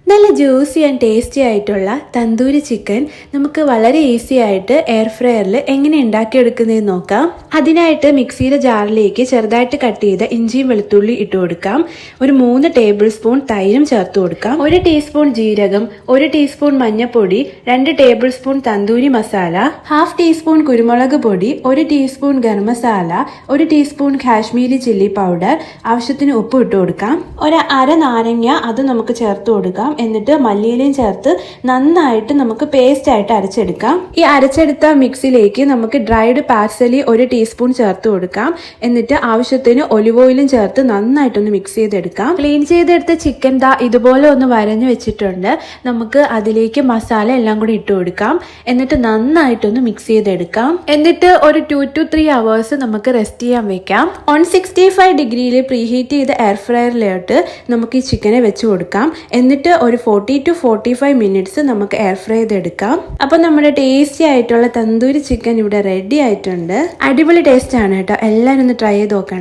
നല്ല juicy and tasty ആയിട്ടുള്ള tandoori chicken നമുക്ക് വളരെ ഈസി ആയിട്ട് എയർ ഫ്രയറിൽ എങ്ങനെ ഉണ്ടാക്കിയെടുക്കുന്നതെന്ന് നോക്കാം. അതിനായിട്ട് മിക്സിയുടെ ജാറിലേക്ക് ചെറുതായിട്ട് കട്ട് ചെയ്ത ഇഞ്ചിയും വെളുത്തുള്ളി ഇട്ട് കൊടുക്കാം. ഒരു 3 ടേബിൾ സ്പൂൺ തൈരും ചേർത്ത് കൊടുക്കാം. 1 ടീസ്പൂൺ ജീരകം, 1 ടീസ്പൂൺ മഞ്ഞൾപ്പൊടി, 2 table spoon tandoori masala, 1/2 teaspoon കുരുമുളക് പൊടി, 1 teaspoon garam masala, 1 teaspoon Kashmiri chilli powder, ആവശ്യത്തിന് ഉപ്പ് ഇട്ട് കൊടുക്കാം. ഒരു അര നാരങ്ങ അത് നമുക്ക് ചേർത്ത് കൊടുക്കാം. എന്നിട്ട് മല്ലിയിലയും ചേർത്ത് നന്നായിട്ട് നമുക്ക് പേസ്റ്റ് ആയിട്ട് അരച്ചെടുക്കാം. ഈ അരച്ചെടുത്ത മിക്സിലേക്ക് നമുക്ക് ഡ്രൈഡ് പാർസലി 1 ടീസ്പൂൺ ചേർത്ത് കൊടുക്കാം. എന്നിട്ട് ആവശ്യത്തിന് ഒലിവ് ഓയിലും ചേർത്ത് നന്നായിട്ടൊന്ന് മിക്സ് ചെയ്തെടുക്കാം. ക്ലീൻ ചെയ്തെടുത്ത ചിക്കൻ ഇതുപോലെ ഒന്ന് വരഞ്ഞു വെച്ചിട്ടുണ്ട്. നമുക്ക് അതിലേക്ക് മസാല എല്ലാം കൂടി ഇട്ട് കൊടുക്കാം. എന്നിട്ട് നന്നായിട്ടൊന്ന് മിക്സ് ചെയ്തെടുക്കാം. എന്നിട്ട് ഒരു 2 to 3 hours നമുക്ക് റെസ്റ്റ് ചെയ്യാൻ വെക്കാം. 165 ഡിഗ്രിയിൽ പ്രീഹീറ്റ് ചെയ്ത എയർ ഫ്രയറിലോട്ട് നമുക്ക് ഈ ചിക്കനെ വെച്ച് കൊടുക്കാം. എന്നിട്ട് ഒരു 40 to 45 മിനിറ്റ്സ് നമുക്ക് എയർ ഫ്രൈ ചെയ്തെടുക്കാം. അപ്പോൾ നമ്മുടെ ടേസ്റ്റി ആയിട്ടുള്ള തന്തൂരി ചിക്കൻ ഇവിടെ റെഡി ആയിട്ടുണ്ട്. അടിപൊളി ടേസ്റ്റ് ആണ് കേട്ടോ. എല്ലാവരും ഒന്ന് ട്രൈ ചെയ്ത് നോക്കണം.